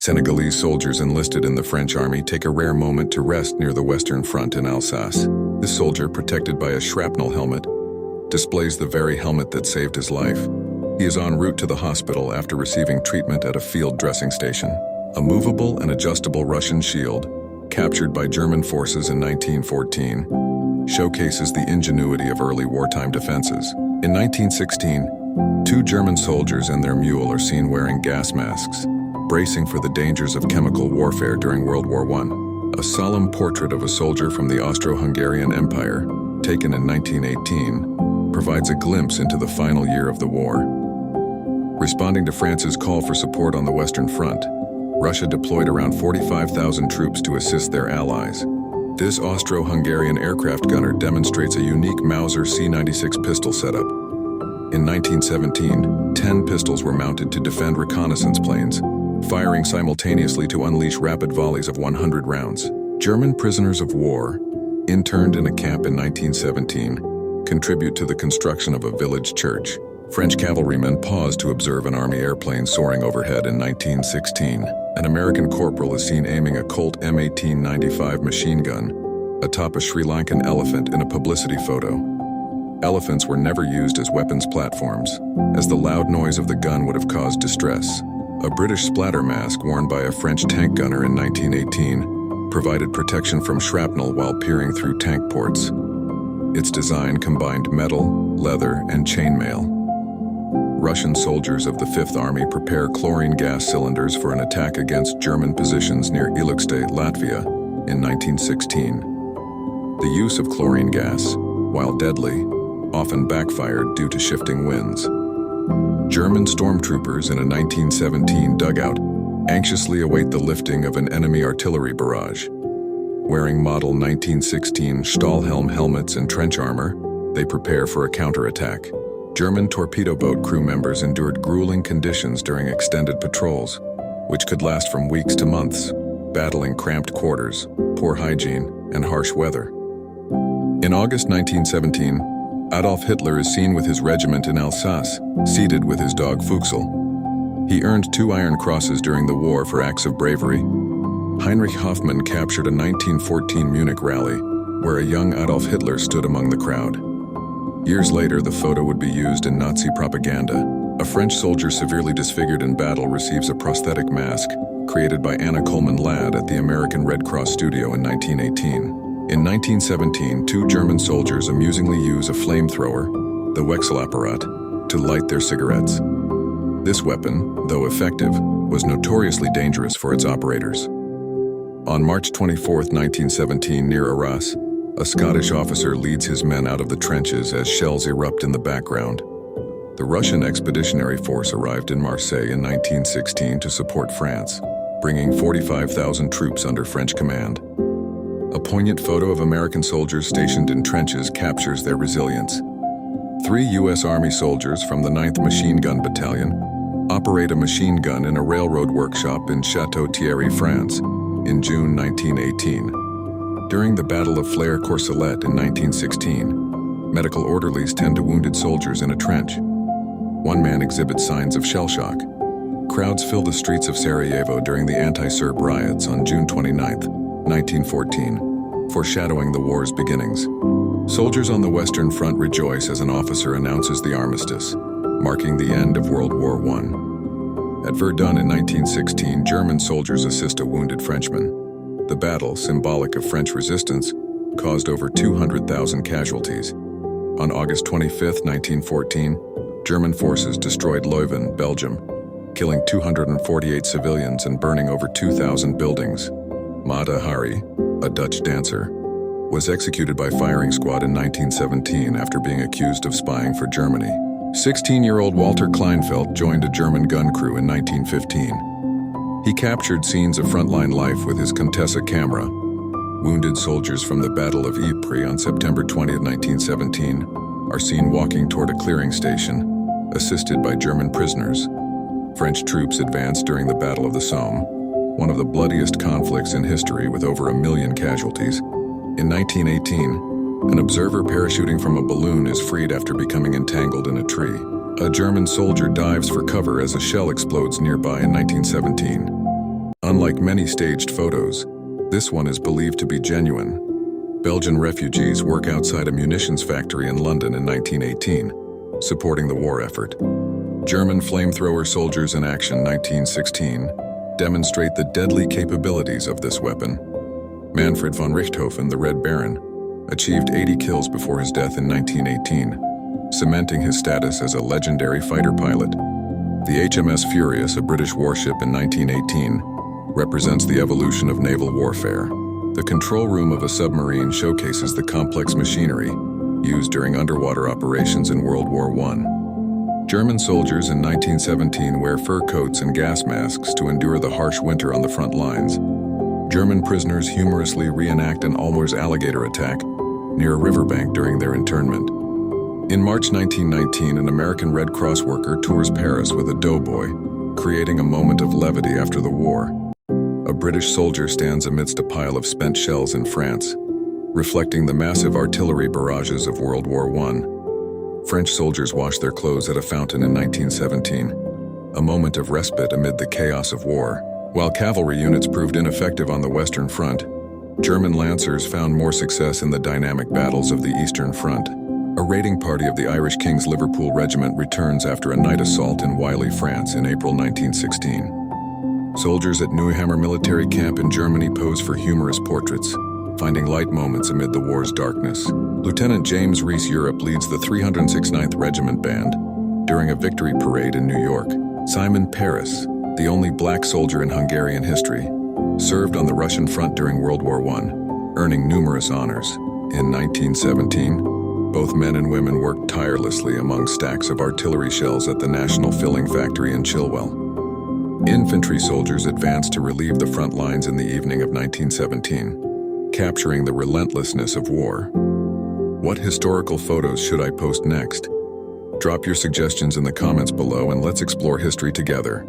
Senegalese soldiers enlisted in the French army take a rare moment to rest near the Western Front in Alsace. This soldier, protected by a shrapnel helmet, displays the very helmet that saved his life. He is en route to the hospital after receiving treatment at a field dressing station. A movable and adjustable Russian shield, captured by German forces in 1914, showcases the ingenuity of early wartime defenses. In 1916, two German soldiers and their mule are seen wearing gas masks, bracing for the dangers of chemical warfare during World War I. A solemn portrait of a soldier from the Austro-Hungarian Empire, taken in 1918, provides a glimpse into the final year of the war. Responding to France's call for support on the Western Front, Russia deployed around 45,000 troops to assist their allies. This Austro-Hungarian aircraft gunner demonstrates a unique Mauser C-96 pistol setup. In 1917, 10 pistols were mounted to defend reconnaissance planes, firing simultaneously to unleash rapid volleys of 100 rounds. German prisoners of war, interned in a camp in 1917, contribute to the construction of a village church. French cavalrymen paused to observe an army airplane soaring overhead in 1916. An American corporal is seen aiming a Colt M1895 machine gun atop a Sri Lankan elephant in a publicity photo. Elephants were never used as weapons platforms, as the loud noise of the gun would have caused distress. A British splatter mask worn by a French tank gunner in 1918 provided protection from shrapnel while peering through tank ports. Its design combined metal, leather, and chainmail. Russian soldiers of the Fifth Army prepare chlorine gas cylinders for an attack against German positions near Ypres, Latvia, in 1916. The use of chlorine gas, while deadly, often backfired due to shifting winds. German stormtroopers in a 1917 dugout anxiously await the lifting of an enemy artillery barrage. Wearing model 1916 Stahlhelm helmets and trench armor, they prepare for a counterattack. German torpedo boat crew members endured grueling conditions during extended patrols, which could last from weeks to months, battling cramped quarters, poor hygiene, and harsh weather. In August 1917, Adolf Hitler is seen with his regiment in Alsace, seated with his dog Fuchsel. He earned 2 Iron Crosses during the war for acts of bravery. Heinrich Hoffmann captured a 1914 Munich rally, where a young Adolf Hitler stood among the crowd. Years later, the photo would be used in Nazi propaganda. A French soldier severely disfigured in battle receives a prosthetic mask, created by Anna Coleman Ladd at the American Red Cross studio in 1918. In 1917, 2 German soldiers amusingly use a flamethrower, the Wechselapparat, to light their cigarettes. This weapon, though effective, was notoriously dangerous for its operators. On March 24, 1917, near Arras, a Scottish officer leads his men out of the trenches as shells erupt in the background. The Russian Expeditionary Force arrived in Marseille in 1916 to support France, bringing 45,000 troops under French command. A poignant photo of American soldiers stationed in trenches captures their resilience. 3 U.S. Army soldiers from the 9th Machine Gun Battalion operate a machine gun in a railroad workshop in Château-Thierry, France, in June 1918. During the Battle of Flers-Courcelette in 1916, medical orderlies tend to wounded soldiers in a trench. One man exhibits signs of shell shock. Crowds fill the streets of Sarajevo during the anti-Serb riots on June 29, 1914, foreshadowing the war's beginnings. Soldiers on the Western Front rejoice as an officer announces the armistice, marking the end of World War I. At Verdun in 1916, German soldiers assist a wounded Frenchman. The battle, symbolic of French resistance, caused over 200,000 casualties. On August 25, 1914, German forces destroyed Leuven, Belgium, killing 248 civilians and burning over 2,000 buildings. Mata Hari, a Dutch dancer, was executed by firing squad in 1917 after being accused of spying for Germany. 16-year-old Walter Kleinfeld joined a German gun crew in 1915. He captured scenes of frontline life with his Contessa camera. Wounded soldiers from the Battle of Ypres on September 20, 1917, are seen walking toward a clearing station, assisted by German prisoners. French troops advanced during the Battle of the Somme, one of the bloodiest conflicts in history with over 1 million casualties. In 1918, an observer parachuting from a balloon is freed after becoming entangled in a tree. A German soldier dives for cover as a shell explodes nearby in 1917. Unlike many staged photos, this one is believed to be genuine. Belgian refugees work outside a munitions factory in London in 1918, supporting the war effort. German flamethrower soldiers in action 1916 demonstrate the deadly capabilities of this weapon. Manfred von Richthofen, the Red Baron, achieved 80 kills before his death in 1918, cementing his status as a legendary fighter pilot. The HMS Furious, a British warship in 1918, represents the evolution of naval warfare. The control room of a submarine showcases the complex machinery used during underwater operations in World War I. German soldiers in 1917 wear fur coats and gas masks to endure the harsh winter on the front lines. German prisoners humorously reenact an Ulmer's alligator attack near a riverbank during their internment. In March 1919, an American Red Cross worker tours Paris with a doughboy, creating a moment of levity after the war. A British soldier stands amidst a pile of spent shells in France, reflecting the massive artillery barrages of World War I. French soldiers wash their clothes at a fountain in 1917, a moment of respite amid the chaos of war. While cavalry units proved ineffective on the Western Front, German lancers found more success in the dynamic battles of the Eastern Front. A raiding party of the Irish King's Liverpool Regiment returns after a night assault in Wylie, France in April 1916. Soldiers at Neuhammer military camp in Germany pose for humorous portraits, finding light moments amid the war's darkness. Lieutenant James Reese Europe leads the 369th Regiment Band during a victory parade in New York. Simon Paris, the only black soldier in Hungarian history, served on the Russian front during World War I, earning numerous honors. In 1917, both men and women worked tirelessly among stacks of artillery shells at the National Filling Factory in Chilwell. Infantry soldiers advanced to relieve the front lines in the evening of 1917, capturing the relentlessness of war. What historical photos should I post next? Drop your suggestions in the comments below and let's explore history together.